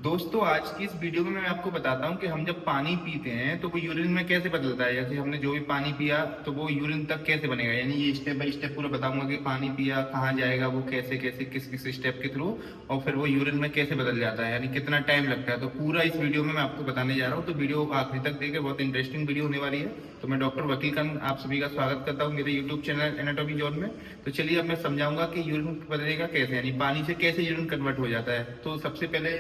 दोस्तों आज की इस वीडियो में मैं आपको बताता हूँ कि हम जब पानी पीते हैं तो वो यूरिन में कैसे बदलता है। जैसे हमने जो भी पानी पिया तो वो यूरिन तक कैसे बनेगा, यानी ये स्टेप बाय स्टेप पूरा बताऊंगा कि पानी पिया कहाँ जाएगा, वो कैसे कैसे किस किस स्टेप के थ्रू, और फिर वो यूरिन में कैसे बदल जाता है, यानी कितना टाइम लगता है। तो पूरा इस वीडियो में मैं आपको बताने जा रहा हूँ, तो वीडियो आखिरी तक देखें, बहुत इंटरेस्टिंग वीडियो होने वाली है। तो मैं डॉक्टर वकील खान आप सभी का स्वागत करता हूँ मेरे यूट्यूब चैनल एनाटॉमी जोन में। तो चलिए अब मैं समझाऊंगा कि यूरिन बदलेगा कैसे, यानी पानी से कैसे यूरिन कन्वर्ट हो जाता है। तो सबसे पहले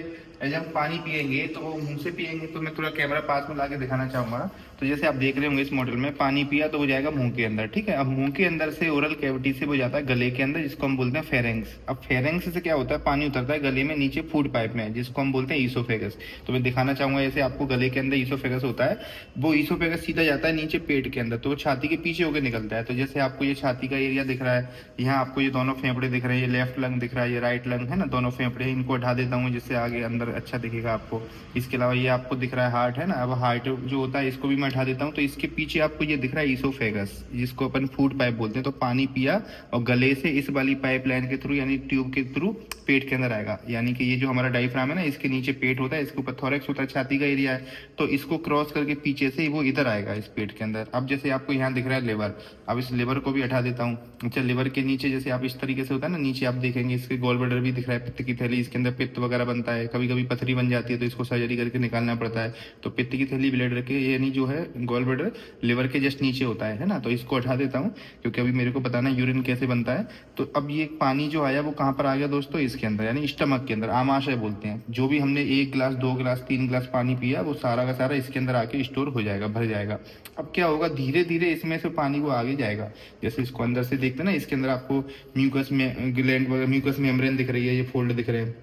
जब हम पानी पियेंगे तो वो मुंह से पियेंगे, तो मैं थोड़ा कैमरा पास में लाके दिखाना चाहूंगा। तो जैसे आप देख रहे होंगे इस मॉडल में पानी पिया तो वो जाएगा मुंह के अंदर, ठीक है। अब मुंह के अंदर से ओरल कैविटी से वो जाता है गले के अंदर, जिसको हम बोलते हैं फेरेंक्स। अब फेरेंक्स से क्या होता है, पानी उतरता है गले में नीचे फूड पाइप में, जिसको हम बोलते हैं ईसोफेगस। तो मैं दिखाना चाहूंगा जैसे आपको गले के अंदर ईसोफेगस होता है, वो ईसोफेगस सीधा जाता है नीचे पेट के अंदर, तो वो छाती के पीछे होकर निकलता है। तो जैसे आपको ये छाती का एरिया दिख रहा है, यहाँ आपको ये दोनों फेफड़े दिख रहे हैं, ये लेफ्ट लंग दिख रहा है, ये राइट लंग है ना, दोनों फेफड़े, इनको हटा देता हूँ जिससे आगे अंदर अच्छा दिखेगा आपको। इसके अलावा ये आपको दिख रहा है हार्ट है ना, अब हार्ट जो होता है इसको भी मैं हटा देता हूँ। तो इसके पीछे आपको ये दिख रहा है ईसोफेगस, जिसको अपन फूड पाइप बोलते हैं। तो पानी पिया और गले से इस वाली पाइप लाइन के थ्रू यानी ट्यूब के थ्रू पेट के अंदर आएगा, यानी कि ये जो हमारा डायफ्राम है ना, इसके नीचे पेट होता है, इसके ऊपर थोरैक्स होता है, छाती का एरिया है। तो इसको क्रॉस करके पीछे से वो इधर आएगा इस पेट के अंदर। अब जैसे आपको यहाँ दिख रहा है लिवर, अब इस लिवर को भी हटा देता हूँ। अच्छा, लिवर के नीचे जैसे आप इस तरीके से होता है ना, नीचे आप देखेंगे इसके गॉल ब्लैडर भी दिख रहा है, पित्त की थैली, इसके अंदर पित्त वगैरह बनता है, कभी कभी पथरी बन जाती है तो इसको सर्जरी करके निकालना पड़ता है। तो पित्त की थैली ब्लैडर के यानी जो है गॉल ब्लैडर लिवर के जस्ट नीचे होता है ना। तो इसको हटा देता हूँ क्योंकि अभी मेरे को बताना है यूरिन कैसे बनता है। तो अब ये पानी जो आया वो कहाँ पर आ गया दोस्तों, इसके अंदर यानी स्टमक के अंदर, आमाशय बोलते हैं। जो भी हमने 1 गिलास 2 गिलास 3 गिलास पानी पिया वो सारा का सारा इसके अंदर आके स्टोर हो जाएगा, भर जाएगा। अब क्या होगा, धीरे धीरे इसमें से पानी वो आगे जाएगा। जैसे इसको अंदर से देखते हैं ना, इसके अंदर आपको म्यूकस में ग्लैंड वगैरह, म्यूकस मेम्ब्रेन दिख रही है, ये फोल्ड दिख रहे हैं।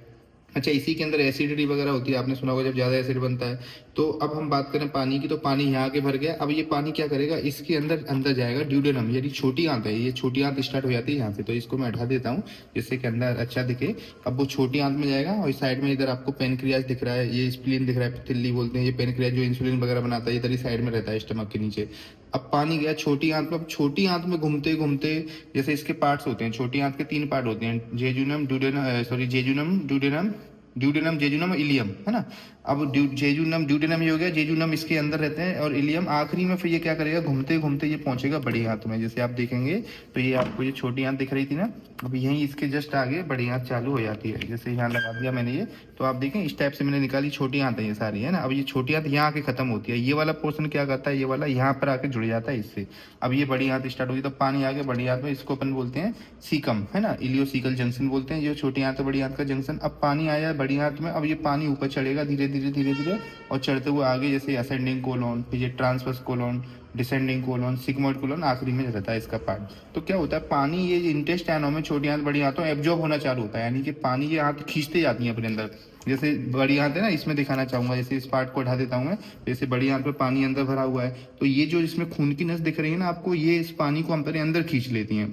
अच्छा, इसी के अंदर एसिडिटी वगैरह होती है, आपने सुना होगा जब ज्यादा एसिड बनता है। तो अब हम बात करें पानी की, तो पानी यहाँ आके भर गया। अब ये पानी क्या करेगा, इसके अंदर अंदर जाएगा ड्यूडेनम, यानी छोटी आंत है, ये छोटी आंत स्टार्ट हो जाती है यहाँ से। तो इसको मैं हटा देता हूँ जिससे कि अंदर अच्छा दिखे। अब वो छोटी आंत में जाएगा और इस साइड में इधर आपको पेनक्रियाज दिख रहा है, ये स्प्लीन दिख रहा है, तिल्ली बोलते हैं, ये पेनक्रियाज जो इंसुलिन वगैरह बनाता है, इधर ही साइड में रहता है स्टमक के नीचे। अब पानी गया छोटी आंत में। अब छोटी आंत में घूमते घूमते जैसे इसके पार्ट्स होते हैं, छोटी आंत के 3 पार्ट होते हैं, jejunum duodenum, sorry jejunum duodenum, duodenum jejunum ilium है ना। अब जेजुनम ड्यूडेनम ये हो गया, जेजुनम इसके अंदर रहते हैं और इलियम आखिरी में। फिर ये क्या करेगा, घूमते घूमते ये पहुंचेगा बड़ी आंत में। जैसे आप देखेंगे तो ये आपको ये छोटी आंत दिख रही थी ना, अब यहीं इसके जस्ट आगे बड़ी आंत चालू हो जाती है। जैसे यहाँ लगा दिया मैंने ये, तो आप देखें इस टाइप से मैंने निकाली, छोटी आंत है ये सारी है ना। अब ये छोटी आंत यहाँ आके खत्म होती है, ये वाला पोर्सन क्या करता है, ये वाला यहाँ पर आके जुड़ जाता है इससे। अब ये बड़ी आंत स्टार्ट होगी, तो पानी आगे बड़ी आंत में, इसको अपन बोलते हैं सीकम है ना, इलियोसिकल जंक्शन बोलते हैं, जो छोटी आंत है बड़ी आंत का जंक्शन। अब पानी आया बड़ी आंत में, अब ये पानी ऊपर चढ़ेगा धीरे धीरे धीरे धीरे, और चढ़ते हुए आगे जैसे असेंडिंग कोलोन, फिर ये transverse colon, descending colon, sigmoid colon, आखिरी में रहता है इसका पार्ट। तो क्या होता है, पानी ये इंटेस्टाइनों में छोटी आंत बड़ी आंतों एब्जॉर्ब होना चालू होता है, यानी कि पानी ये आंत खींचते जाती है अपने अंदर। जैसे बड़ी आंत है ना, इसमें दिखाना चाहूंगा, जैसे इस पार्ट को हटा देता हूँ मैं, जैसे बड़ी आंत में पानी अंदर भरा हुआ है, तो ये जो इसमें खून की नस दिख रही है ना आपको, ये इस पानी को अंदर खींच लेती है।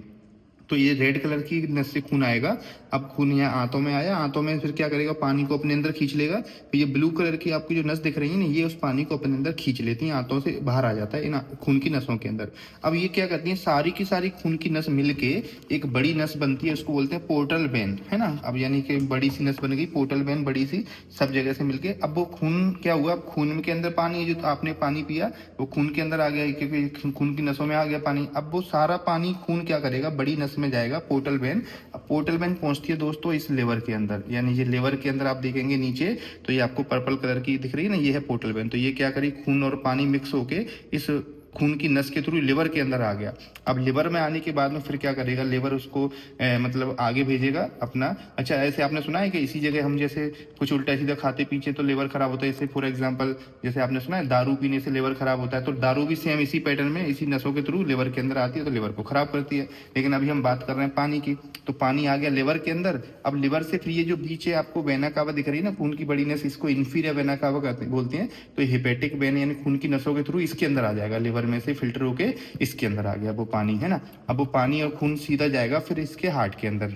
तो ये रेड कलर की नस से खून आएगा। अब खून यहाँ आंतों में आया, आंतों में फिर क्या करेगा, पानी को अपने अंदर खींच लेगा। तो ये ब्लू कलर की आपकी जो नस दिख रही है ना, ये उस पानी को अपने अंदर खींच लेती है, आंतों से बाहर आ जाता है इन खून की नसों के अंदर। अब ये क्या करती है, सारी की सारी खून की नस मिलके एक बड़ी नस बनती है, उसको बोलते हैं पोर्टल वेन है ना। अब यानी कि बड़ी सी नस बन गई, पोर्टल वेन बड़ी सी, सब जगह से मिलके। अब वो खून क्या हुआ, खून के अंदर पानी है, जो आपने पानी पिया वो खून के अंदर आ गया, क्योंकि खून की नसों में आ गया पानी। अब वो सारा पानी खून क्या करेगा, बड़ी नस में जाएगा, पोर्टल वेन। अब पोर्टल वेन पहुंचती है दोस्तों इस लिवर के अंदर, यानी ये लिवर के अंदर आप देखेंगे नीचे, तो ये आपको पर्पल कलर की दिख रही है ना, ये है पोर्टल वेन। तो ये क्या करी, खून और पानी मिक्स होके इस खून की नस के थ्रू लिवर के अंदर आ गया। अब लिवर में आने के बाद में फिर क्या करेगा, लिवर उसको मतलब आगे भेजेगा अपना। अच्छा, ऐसे आपने सुना है कि इसी जगह हम जैसे कुछ उल्टा सीधा खाते पीछे तो लिवर खराब होता है। जैसे फॉर एग्जांपल जैसे आपने सुना है दारू पीने से लिवर खराब होता है, तो दारू भी सेम इसी पैटर्न में इसी नसों के थ्रू लिवर के अंदर आती है, तो लिवर को खराब करती है। लेकिन अभी हम बात कर रहे हैं पानी की, तो पानी आ गया लिवर के अंदर। अब लिवर से फिर ये जो बीच है आपको वेना कावा दिख रही है ना, खून की बड़ी नस, इसको इंफीरियर वेना कावा बोलते हैं। तो हेपेटिक वेन यानी खून की नसों के थ्रू इसके अंदर आ जाएगा, लिवर में से फिल्टर होके इसके अंदर आ गया वो पानी है ना। अब वो पानी और खून सीधा जाएगा फिर इसके हार्ट के अंदर।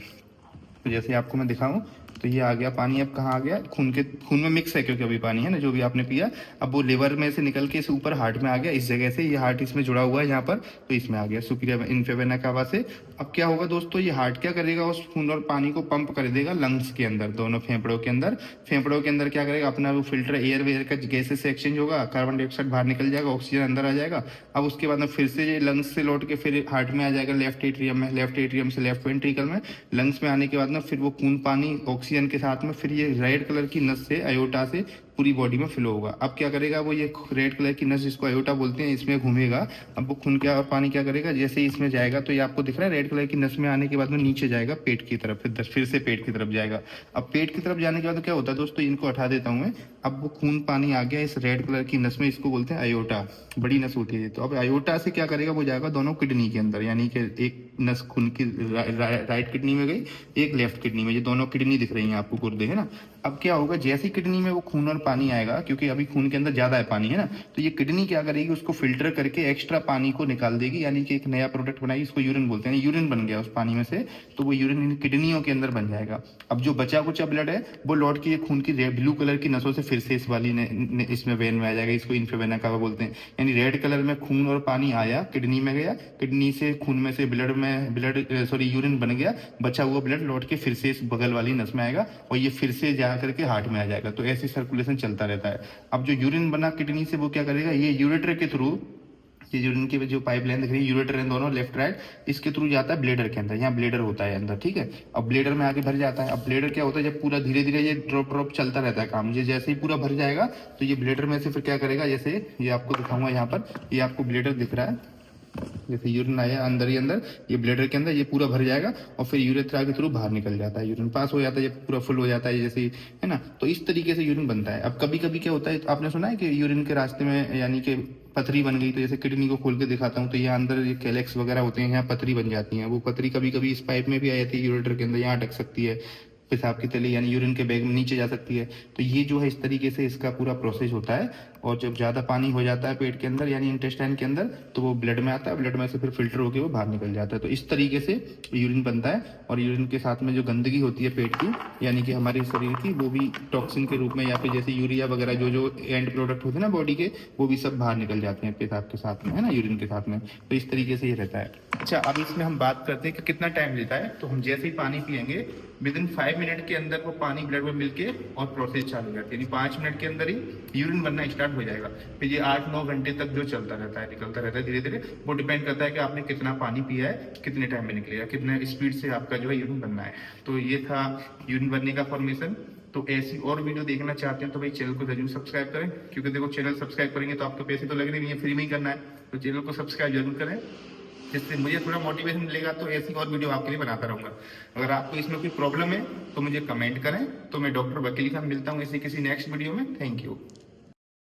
तो जैसे आपको मैं दिखाऊं, तो ये आ गया पानी, अब कहाँ आ गया, खून में मिक्स है क्योंकि अभी पानी है ना जो भी आपने पिया। अब वो लिवर में से निकल के इस ऊपर हार्ट में आ गया, इस जगह से, ये हार्ट इसमें जुड़ा हुआ है यहाँ पर, तो इसमें आ गया सुपीरियर इंफेवेना कावा से। अब क्या होगा दोस्तों, ये हार्ट क्या करेगा, उस खून और पानी को पंप कर देगा लंग्स के अंदर, दोनों फेफड़ों के अंदर। फेफड़ों के अंदर क्या करेगा, अपना वो फिल्टर एयर वेयर का गैसेस से एक्सचेंज होगा, कार्बन डाइऑक्साइड बाहर निकल जाएगा, ऑक्सीजन अंदर आ जाएगा। अब उसके बाद में फिर से ये लंग्स से लौट के फिर हार्ट में आ जाएगा, लेफ्ट एट्रियम में, लेफ्ट एट्रियम से लेफ्ट वेंट्रिकल में। लंग्स में आने के बाद में फिर वो खून पानी ऑक्सीजन के साथ में फिर ये रेड कलर की नस से, अयोटा से पूरी बॉडी में फ्लो होगा। अब क्या करेगा, वो ये रेड कलर की नस जिसको अयोटा बोलते हैं इसमें घूमेगा। अब वो खून क्या और पानी क्या करेगा, जैसे ही इसमें जाएगा तो ये आपको दिख रहा है रेड कलर की नस में आने के बाद में नीचे जाएगा पेट की तरफ, फिर से पेट की तरफ जाएगा। अब पेट की तरफ जाने के बाद क्या होता है दोस्तों, इनको हटा देता हूं मैं। अब वो खून पानी आ गया इस रेड कलर की नस में, इसको बोलते हैं अयोटा, बड़ी नस होती है। तो अब अयोटा से क्या करेगा, वो जाएगा दोनों किडनी के अंदर, यानी कि एक नस खून की राइट किडनी में गई, एक लेफ्ट किडनी में, ये दोनों किडनी दिख रही हैं आपको, गुर्दे है ना। अब क्या होगा, जैसी किडनी में वो खून और पानी आएगा, क्योंकि अभी खून के अंदर ज्यादा है पानी है ना, तो ये किडनी क्या करेगी, उसको फिल्टर करके एक्स्ट्रा पानी को निकाल देगी, यानी कि एक नया प्रोडक्ट बनाएगी, इसको यूरिन बोलते हैं। यूरिन बन गया उस पानी में से, तो वो यूरिन इन किडनियों के अंदर बन जाएगा। अब जो बचा कुचा ब्लड है वो लौट के ये खून की ब्लू कलर की नसों से फिर से इस वाली इसमें वेन में आ जाएगा, इसको इन्फेवेना कावा बोलते हैं। यानी रेड कलर में खून और पानी आया, किडनी में गया, किडनी से खून में से यूरिन बन गया, बचा हुआ ब्लड लौट के फिर से इस बगल वाली नस में आएगा और ये फिर से जा करके हार्ट में आ जाएगा। तो ऐसे सर्कुलेशन चलता रहता है। अब जो यूरिन बना किडनी से वो क्या करेगा, ये यूरेटर के थ्रू, ये यूरिन की जो पाइपलाइन दिख रही है, यूरेटर है दोनों लेफ्ट राइट, इसके थ्रू जाता है ब्लेडर के अंदर, यहाँ ब्लेडर होता है अंदर, ठीक है। अब ब्लेडर में आके भर जाता है। अब ब्लेडर क्या होता है, जब पूरा धीरे धीरे ये ड्रॉप चलता रहता है काम, ये जैसे ही पूरा भर जाएगा तो ये ब्लेडर में से फिर क्या करेगा, जैसे ये आपको दिखाऊंगा यहाँ पर, ये आपको ब्लेडर दिख रहा है, जैसे यूरिन आया अंदर ही अंदर, ये ब्लेडर के अंदर ये पूरा भर जाएगा और फिर यूरेथ्रा के थ्रू बाहर निकल जाता है, यूरिन पास हो जाता है, ये पूरा फुल हो जाता है जैसे, है ना। तो इस तरीके से यूरिन बनता है। अब कभी कभी क्या होता है, आपने सुना है कि यूरिन के रास्ते में यानी कि पथरी बन गई, तो जैसे किडनी को खोल के दिखाता हूँ, तो यहाँ अंदर ये कैलेक्स वगैरह होते हैं, यहाँ पथरी बन जाती है। वो पथरी कभी कभी इस पाइप में भी आ जाती है, यूरेटर के अंदर, यहाँ अटक सकती है पेशाब की तली, यानी यूरिन के बैग में नीचे जा सकती है। तो ये जो है इस तरीके से इसका पूरा प्रोसेस होता है। और जब ज़्यादा पानी हो जाता है पेट के अंदर यानी इंटेस्टाइन के अंदर, तो वो ब्लड में आता है, ब्लड में से फिर फिल्टर होकर वो बाहर निकल जाता है। तो इस तरीके से यूरिन बनता है। और यूरिन के साथ में जो गंदगी होती है पेट की, यानी कि हमारे शरीर की, वो भी टॉक्सिन के रूप में या फिर जैसे यूरिया वगैरह जो एंड प्रोडक्ट होते हैं ना बॉडी के, वो भी सब बाहर निकल जाते हैं पेशाब के साथ में, है ना, यूरिन के साथ में। तो इस तरीके से ये रहता है। अच्छा, अब इसमें हम बात करते हैं कि कितना टाइम लेता है। तो हम जैसे ही पानी पियेंगे, विदिन 5 मिनट के अंदर वो पानी ब्लड में मिलके और प्रोसेस चालू हो जाती है, यानी 5 मिनट के अंदर ही यूरिन बनना स्टार्ट हो जाएगा। फिर ये 8-9 घंटे तक जो चलता रहता है, निकलता रहता है धीरे धीरे। वो डिपेंड करता है कि आपने कितना पानी पिया है, कितने टाइम में निकलेगा, कितने स्पीड से आपका जो है यूरिन बनना है। तो ये था यूरिन बनने का फॉर्मेशन। तो ऐसी और वीडियो देखना चाहते हैं तो भाई चैनल को जरूर सब्सक्राइब करें, क्योंकि देखो चैनल सब्सक्राइब करेंगे तो आपको पैसे तो लगने नहीं है, फ्री में ही करना है। तो चैनल को सब्सक्राइब जरूर करें, जिससे मुझे थोड़ा मोटिवेशन मिलेगा, तो ऐसी और वीडियो आपके लिए बनाता रहूंगा। अगर आपको इसमें कोई प्रॉब्लम है तो मुझे कमेंट करें। तो मैं डॉक्टर वकील खान मिलता हूँ ऐसी किसी नेक्स्ट वीडियो में। Thank you.